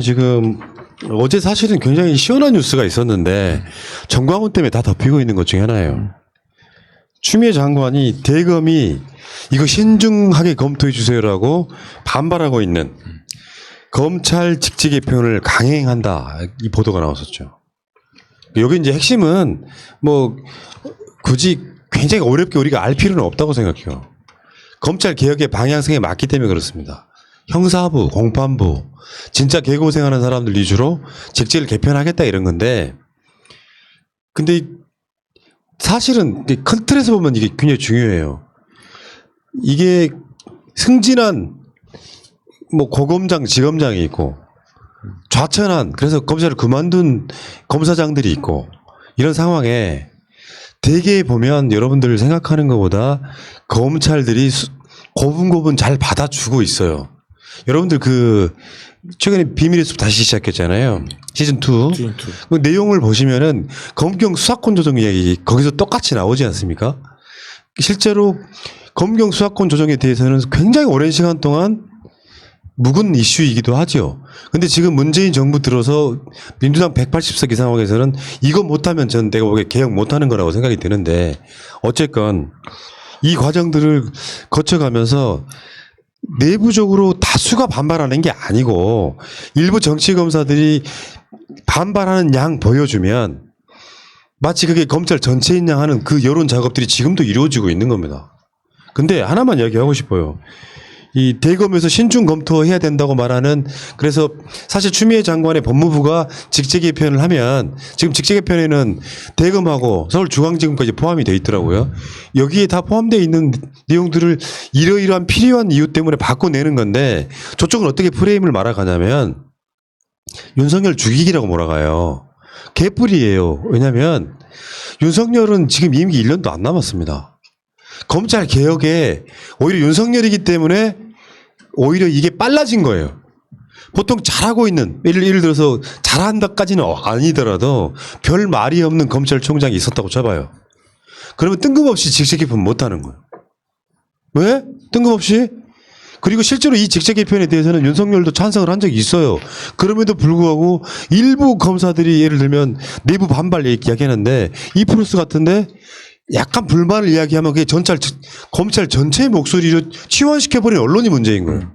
지금 어제 사실은 굉장히 시원한 뉴스가 있었는데 정광훈 때문에 다 덮이고 있는 것 중에 하나예요. 추미애 장관이 대검이 이거 신중하게 검토해 주세요라고 반발하고 있는 검찰 직제 개편을 강행한다, 이 보도가 나왔었죠. 여기 이제 핵심은 뭐 굳이 굉장히 어렵게 우리가 알 필요는 없다고 생각해요. 검찰 개혁의 방향성에 맞기 때문에 그렇습니다. 형사부, 공판부, 진짜 개고생하는 사람들 위주로 직제를 개편하겠다 이런 건데, 근데 사실은 큰 틀에서 보면 이게 굉장히 중요해요. 이게 승진한 뭐 고검장, 지검장이 있고 좌천한, 그래서 검사를 그만둔 검사장들이 있고, 이런 상황에 대개 보면 여러분들 생각하는 것보다 검찰들이 고분고분 잘 받아주고 있어요. 여러분들 그 최근에 비밀의 숲 다시 시작했잖아요. 시즌2. 그 내용을 보시면은 검경 수사권 조정 이야기 거기서 똑같이 나오지 않습니까? 실제로 검경 수사권 조정에 대해서는 굉장히 오랜 시간 동안 묵은 이슈이기도 하죠. 근데 지금 문재인 정부 들어서 민주당 180석 이 상황에서는 이거 못하면 전 내가 보기에 개혁 못하는 거라고 생각이 드는데, 어쨌건 이 과정들을 거쳐가면서 내부적으로 다수가 반발하는 게 아니고 일부 정치검사들이 반발하는 양 보여주면 마치 그게 검찰 전체인 양 하는 그 여론 작업들이 지금도 이루어지고 있는 겁니다. 근데 하나만 이야기하고 싶어요. 이 대검에서 신중 검토해야 된다고 말하는, 그래서 사실 추미애 장관의 법무부가 직제 개편을 하면, 지금 직제 개편에는 대검하고 서울중앙지검까지 포함이 돼 있더라고요. 여기에 다 포함되어 있는 내용들을 이러이러한 필요한 이유 때문에 바꿔내는 건데, 저쪽은 어떻게 프레임을 말아가냐면 윤석열 죽이기라고 몰아가요. 개뿔이에요. 왜냐하면 윤석열은 지금 임기 1년도 안 남았습니다. 검찰 개혁에 오히려 윤석열이기 때문에 오히려 이게 빨라진 거예요. 보통 잘하고 있는, 예를 들어서 잘한다까지는 아니더라도 별 말이 없는 검찰총장이 있었다고 쳐봐요. 그러면 뜬금없이 직책 개편 못하는 거예요. 왜? 뜬금없이? 그리고 실제로 이 직책 개편에 대해서는 윤석열도 찬성을 한 적이 있어요. 그럼에도 불구하고 일부 검사들이 예를 들면 내부 반발 이야기하는데, 이프로스 같은데 약간 불만을 이야기하면 그게 검찰 전체의 목소리를 치환시켜버린 언론이 문제인 거예요.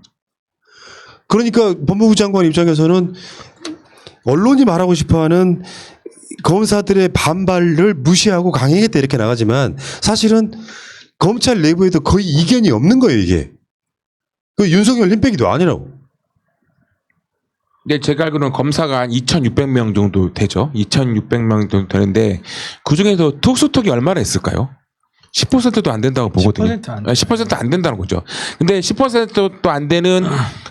그러니까 법무부 장관 입장에서는 언론이 말하고 싶어하는 검사들의 반발을 무시하고 강행했다 이렇게 나가지만, 사실은 검찰 내부에도 거의 이견이 없는 거예요, 이게. 그 윤석열 힘빼기도 아니라고. 네, 제가 알기로는 검사가 한 2,600명 정도 되죠. 2,600명 정도 되는데 그중에서 특수톡이 얼마나 있을까요? 10%도 안 된다고 보거든요. 10% 안 된다는 거죠. 근데 10%도 안 되는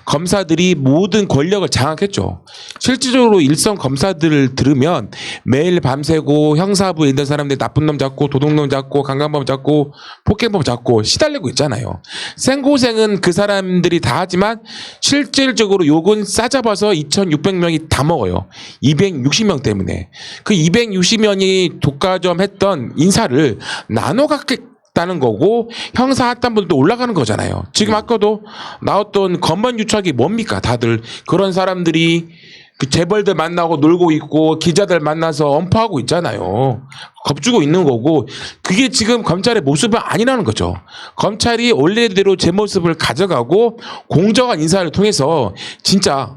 검사들이 모든 권력을 장악했죠. 실질적으로 일선 검사들을 들으면 매일 밤새고 형사부에 있는 사람들이 나쁜 놈 잡고 도둑놈 잡고 강간범 잡고 폭행범 잡고 시달리고 있잖아요. 생고생은 그 사람들이 다 하지만 실질적으로 욕은 싸잡아서 2,600명이 다 먹어요. 260명 때문에. 그 260명이 독과점 했던 인사를 나눠 갖겠다는 거고 형사 합단분도 올라가는 거잖아요. 지금 아까도 나왔던 건반 유착이 뭡니까? 다들 그런 사람들이 그 재벌들 만나고 놀고 있고 기자들 만나서 엄포하고 있잖아요. 겁주고 있는 거고, 그게 지금 검찰의 모습은 아니라는 거죠. 검찰이 원래대로 제 모습을 가져가고 공정한 인사를 통해서 진짜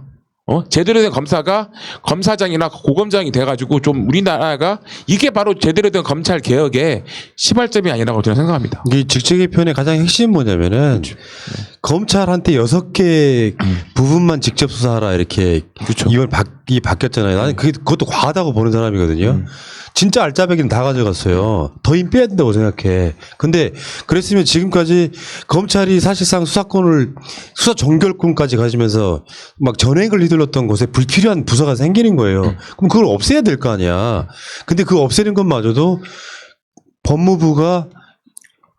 제대로 된 검사가 검사장이나 고검장이 돼가지고 좀 우리나라가 이게 바로 제대로 된 검찰 개혁의 시발점이 아니라고 저는 생각합니다. 이 직제 개편의 가장 핵심은 뭐냐면은 검찰한테 6개 부분만 직접 수사하라 이렇게 이걸 바뀌었잖아요. 나는 그것도 과하다고 보는 사람이거든요. 진짜 알짜배기는 다 가져갔어요. 더 힘 빼야 된다고 생각해. 근데 그랬으면 지금까지 검찰이 사실상 수사 종결권까지 가지면서 막 전횡을 휘둘렀던 곳에 불필요한 부서가 생기는 거예요. 그럼 그걸 없애야 될 거 아니야. 근데 그 없애는 것마저도 법무부가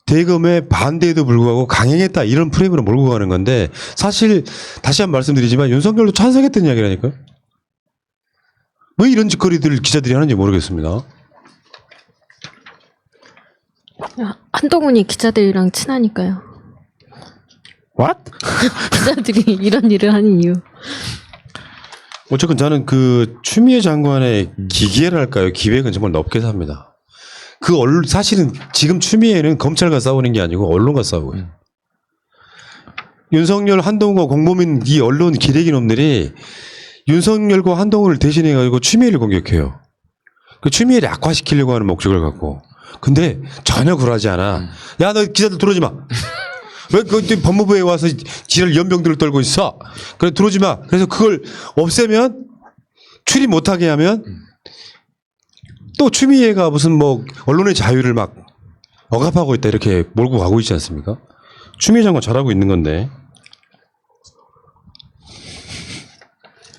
대검의 반대에도 불구하고 강행했다, 이런 프레임으로 몰고 가는 건데, 사실 다시 한번 말씀드리지만 윤석열도 찬성했던 이야기라니까요. 왜 이런 짓거리들을 기자들이 하는지 모르겠습니다. 한동훈이 기자들이랑 친하니까요. What? 기자들이 이런 일을 하는 이유. 어쨌건 저는 그 추미애 장관의 기계랄까요? 기획은 정말 높게 삽니다. 사실은 지금 추미애는 검찰과 싸우는 게 아니고 언론과 싸우고 있어요. 윤석열, 한동훈과 공범인 이 언론 기레기 놈들이 윤석열과 한동훈을 대신해가지고 추미애를 공격해요. 그 추미애를 악화시키려고 하는 목적을 갖고. 근데 전혀 그러지 않아. 야, 너 기자들 들어오지 마. 왜 그 법무부에 와서 지랄 연병들을 떨고 있어? 그래, 들어오지 마. 그래서 그걸 없애면 출입 못하게 하면 또 추미애가 무슨 뭐 언론의 자유를 막 억압하고 있다 이렇게 몰고 가고 있지 않습니까? 추미애 장관 잘하고 있는 건데.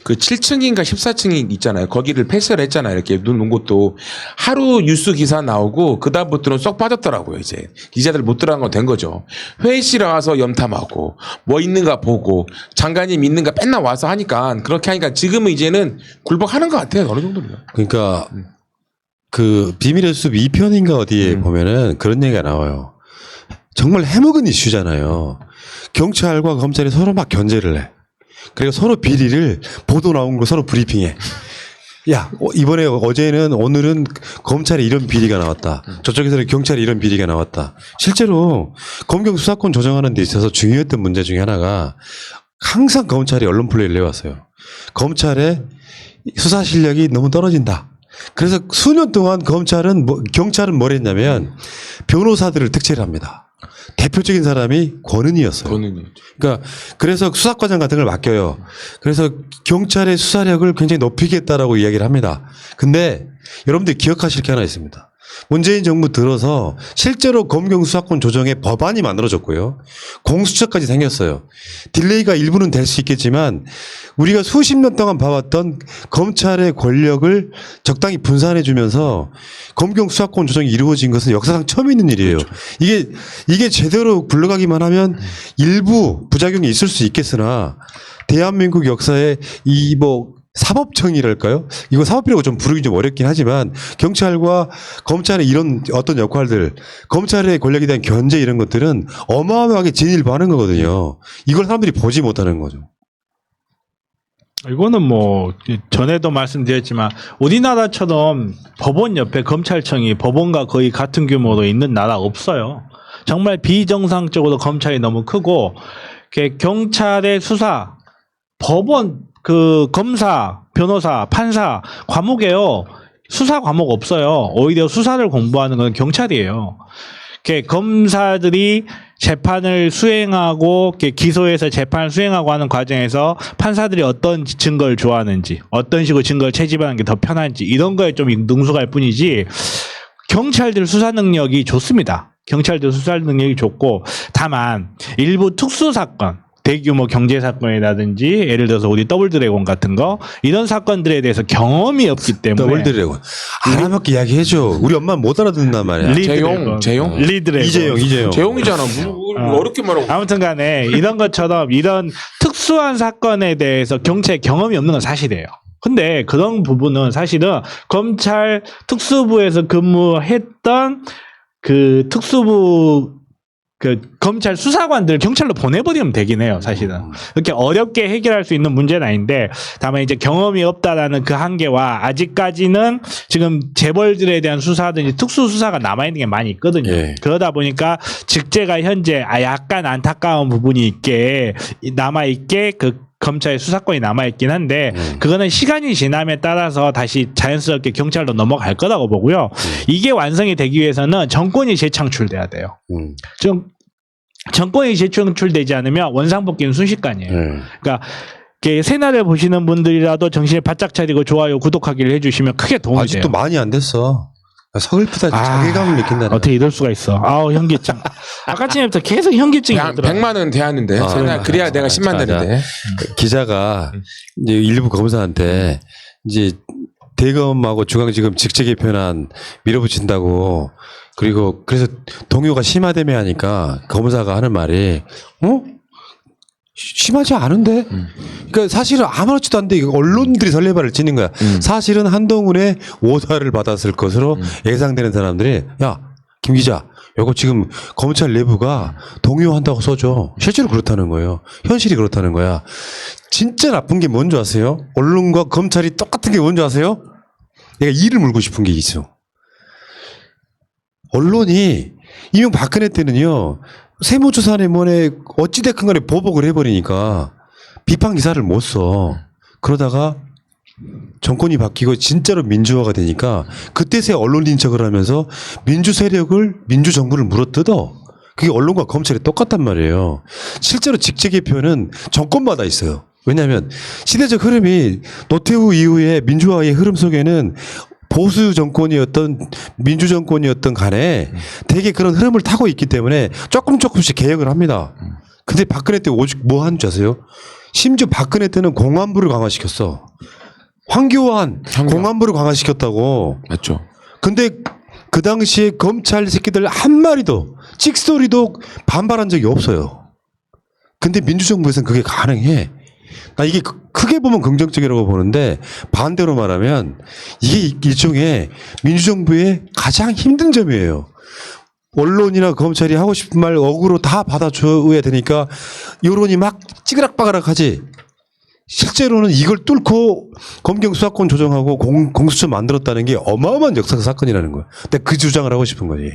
그 7층인가 14층이 있잖아요. 거기를 폐쇄를 했잖아요. 이렇게 눈 놓은 것도 하루 뉴스 기사 나오고 그다음부터는 쏙 빠졌더라고요. 이제 기자들 못 들어간 건 된 거죠. 회의실에 와서 염탐하고 뭐 있는가 보고 장관님 있는가 맨날 와서 하니까 그렇게 하니까 지금은 이제는 굴복하는 것 같아요. 어느 정도는. 그러니까 그 비밀의 숲 2편인가 어디에 보면은 그런 얘기가 나와요. 정말 해먹은 이슈잖아요. 경찰과 검찰이 서로 막 견제를 해. 그리고 서로 비리를 보도 나온 거 서로 브리핑해. 야, 이번에 오늘은 검찰에 이런 비리가 나왔다. 저쪽에서는 경찰에 이런 비리가 나왔다. 실제로 검경 수사권 조정하는 데 있어서 중요했던 문제 중에 하나가 항상 검찰이 언론 플레이를 해왔어요. 검찰의 수사 실력이 너무 떨어진다. 그래서 수년 동안 경찰은 뭘 했냐면 변호사들을 특채를 합니다. 대표적인 사람이 권은희였어요. 그러니까 그래서 수사과장 같은 걸 맡겨요. 그래서 경찰의 수사력을 굉장히 높이겠다라고 이야기를 합니다. 근데 여러분들 기억하실 게 하나 있습니다. 문재인 정부 들어서 실제로 검경 수사권 조정에 법안이 만들어졌고요. 공수처까지 생겼어요. 딜레이가 일부는 될 수 있겠지만 우리가 수십 년 동안 봐왔던 검찰의 권력을 적당히 분산해 주면서 검경 수사권 조정이 이루어진 것은 역사상 처음 있는 일이에요. 그렇죠. 이게 제대로 굴러가기만 하면 일부 부작용이 있을 수 있겠으나 대한민국 역사에 이 사법청이랄까요? 이거 사법이라고 좀 부르기 좀 어렵긴 하지만 경찰과 검찰의 이런 어떤 역할들, 검찰의 권력에 대한 견제 이런 것들은 어마어마하게 진일보하는 거거든요. 이걸 사람들이 보지 못하는 거죠. 이거는 뭐 전에도 말씀드렸지만 우리나라처럼 법원 옆에 검찰청이 법원과 거의 같은 규모로 있는 나라 없어요. 정말 비정상적으로 검찰이 너무 크고 경찰의 수사, 법원 검사, 변호사, 판사 과목에요. 수사 과목 없어요. 오히려 수사를 공부하는 건 경찰이에요. 검사들이 재판을 수행하고 기소해서 재판을 수행하고 하는 과정에서 판사들이 어떤 증거를 좋아하는지, 어떤 식으로 증거를 채집하는 게 더 편한지 이런 거에 좀 능숙할 뿐이지 경찰들 수사 능력이 좋습니다. 경찰들 수사 능력이 좋고 다만 일부 특수 사건 대규모 경제 사건이라든지 예를 들어서 우리 더블 드래곤 같은 거 이런 사건들에 대해서 경험이 없기 때문에 더블 드래곤 알아먹게 이야기해줘. 우리 엄마는 못 알아듣는단 말이야. 재용 리드래곤 이재용 재용이잖아. 어렵게 말하고. 아무튼간에 이런 것처럼 이런 특수한 사건에 대해서 경찰 경험이 없는 건 사실이에요. 근데 그런 부분은 사실은 검찰 특수부에서 근무했던 그 특수부 검찰 수사관들 경찰로 보내버리면 되긴 해요, 사실은. 그렇게 어렵게 해결할 수 있는 문제는 아닌데, 다만 이제 경험이 없다라는 그 한계와 아직까지는 지금 재벌들에 대한 수사든지 특수수사가 남아있는 게 많이 있거든요. 예. 그러다 보니까 직제가 현재 약간 안타까운 부분이 있게, 남아있게 검찰의 수사권이 남아있긴 한데 그거는 시간이 지남에 따라서 다시 자연스럽게 경찰로 넘어갈 거라고 보고요. 이게 완성이 되기 위해서는 정권이 재창출돼야 돼요. 정권이 재창출되지 않으면 원상복귀는 순식간이에요. 그러니까 새날을 보시는 분들이라도 정신을 바짝 차리고 좋아요, 구독하기를 해주시면 크게 도움이 아직도 돼요. 많이 안 됐어. 서글프다. 자괴감을 느낀다. 어떻게 이럴 수가 있어. 아우 현기증. 아까 전부터 계속 현기증이 오더라고요. 100만은 돼야 하는데. 그래야 내가 10만 되는데. 기자가 이제 일부 검사한테 이제 대검하고 중앙지검 직제 개편안 밀어붙인다고 그리고 그래서 동요가 심화되면 하니까 검사가 하는 말이 심하지 않은데? 그러니까 사실은 아무렇지도 않은데 언론들이 설레발을 치는 거야. 사실은 한동훈의 오사를 받았을 것으로 예상되는 사람들이 야, 김 기자 요거 지금 검찰 내부가 동요한다고 써줘. 실제로 그렇다는 거예요. 현실이 그렇다는 거야. 진짜 나쁜 게 뭔지 아세요? 언론과 검찰이 똑같은 게 뭔지 아세요? 내가 이를 물고 싶은 게 있어. 언론이 이명박근혜 때는요. 세무조사에 뭐네 어찌됐건 간에 보복을 해버리니까 비판 기사를 못 써. 그러다가 정권이 바뀌고 진짜로 민주화가 되니까 그때서야 언론 인척을 하면서 민주 세력을 민주정부를 물어뜯어. 그게 언론과 검찰이 똑같단 말이에요. 실제로 직제 개표는 정권마다 있어요. 왜냐하면 시대적 흐름이 노태우 이후에 민주화의 흐름 속에는 보수 정권이었던 민주 정권이었던 간에 되게 그런 흐름을 타고 있기 때문에 조금씩 개혁을 합니다. 근데 박근혜 때 오직 뭐 하는 줄 아세요? 심지어 박근혜 때는 공안부를 강화시켰어. 황교안 공안부를 강화시켰다고. 맞죠. 근데 그 당시에 검찰 새끼들 한 마리도 찍소리도 반발한 적이 없어요. 근데 민주정부에서는 그게 가능해. 나 이게 크게 보면 긍정적이라고 보는데 반대로 말하면 이게 일종의 민주정부의 가장 힘든 점이에요. 언론이나 검찰이 하고 싶은 말 억으로 다 받아줘야 되니까 여론이 막 찌그락바그락하지. 실제로는 이걸 뚫고 검경 수사권 조정하고 공수처 만들었다는 게 어마어마한 역사적 사건이라는 거야. 근데 그 주장을 하고 싶은 거지.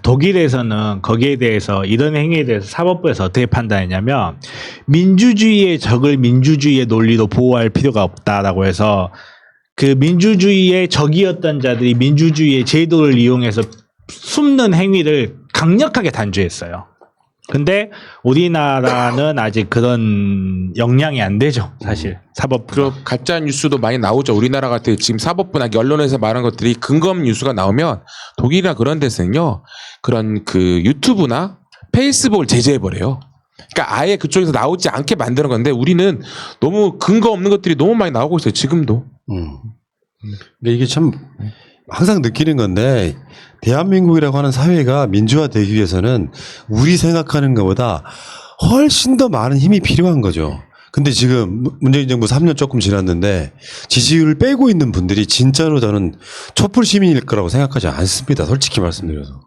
독일에서는 거기에 대해서 이런 행위에 대해서 사법부에서 어떻게 판단했냐면 민주주의의 적을 민주주의의 논리로 보호할 필요가 없다라고 해서 그 민주주의의 적이었던 자들이 민주주의의 제도를 이용해서 숨는 행위를 강력하게 단죄했어요. 근데 우리나라는 아직 그런 역량이 안 되죠, 사실 사법부. 그리고 가짜 뉴스도 많이 나오죠. 우리나라 같은 지금 사법부나 언론에서 말한 것들이 근거 없는 뉴스가 나오면 독일이나 그런 데서는요, 그런 그 유튜브나 페이스북을 제재해 버려요. 그러니까 아예 그쪽에서 나오지 않게 만드는 건데 우리는 너무 근거 없는 것들이 너무 많이 나오고 있어요. 지금도. 근데 이게 참 항상 느끼는 건데 대한민국이라고 하는 사회가 민주화되기 위해서는 우리 생각하는 것보다 훨씬 더 많은 힘이 필요한 거죠. 근데 지금 문재인 정부 3년 조금 지났는데 지지율을 빼고 있는 분들이 진짜로 저는 촛불 시민일 거라고 생각하지 않습니다. 솔직히 말씀드려서.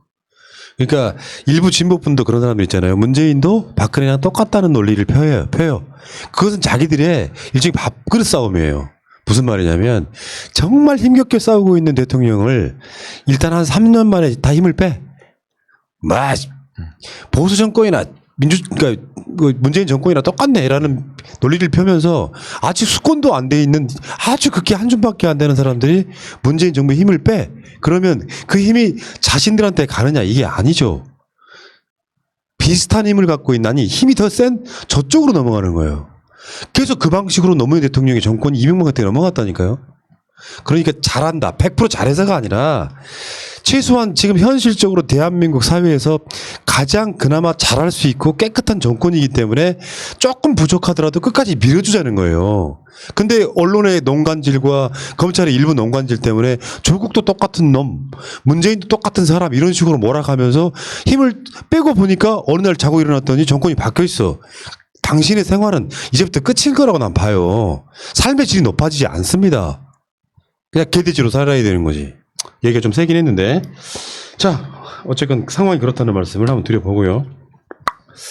그러니까 일부 진보분도 그런 사람들 있잖아요. 문재인도 박근혜랑 똑같다는 논리를 펴요. 그것은 자기들의 일종의 밥그릇 싸움이에요. 무슨 말이냐면 정말 힘겹게 싸우고 있는 대통령을 일단 한 3년 만에 다 힘을 빼. 보수 정권이나 그러니까 문재인 정권이나 똑같네라는 논리를 펴면서 아직 수권도 안 돼 있는 아주 극히 한 줌밖에 안 되는 사람들이 문재인 정부의 힘을 빼. 그러면 그 힘이 자신들한테 가느냐 이게 아니죠. 비슷한 힘을 갖고 있는 아니 힘이 더 센 저쪽으로 넘어가는 거예요. 그래서 그 방식으로 노무현 대통령의 정권이 이명박한테 넘어갔다니까요. 그러니까 잘한다. 100% 잘해서가 아니라 최소한 지금 현실적으로 대한민국 사회에서 가장 그나마 잘할 수 있고 깨끗한 정권이기 때문에 조금 부족하더라도 끝까지 밀어주자는 거예요. 근데 언론의 농간질과 검찰의 일부 농간질 때문에 조국도 똑같은 놈, 문재인도 똑같은 사람 이런 식으로 몰아가면서 힘을 빼고 보니까 어느 날 자고 일어났더니 정권이 바뀌어 있어. 당신의 생활은 이제부터 끝인 거라고 난 봐요. 삶의 질이 높아지지 않습니다. 그냥 개돼지로 살아야 되는 거지. 얘기가 좀 세긴 했는데. 자, 어쨌건 상황이 그렇다는 말씀을 한번 드려보고요.